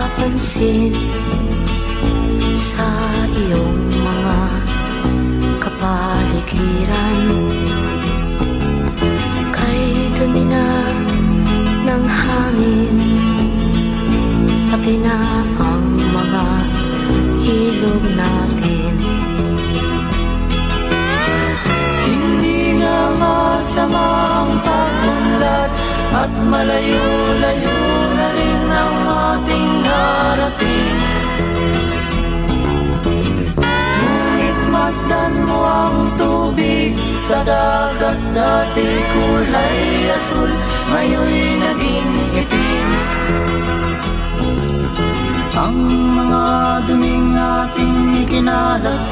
napapansin sa iyong mga kapaligiran. Kay dumi na ng hangin, pati na ang mga ilog natin. Hindi na masamang pag-unlad at malayo-layo na rin ang ating narating. Ngunit masdan mo ang tubig sa dagat, dati kulay asul, ngayon'y naging itim. Ang mga duming ating ikinalat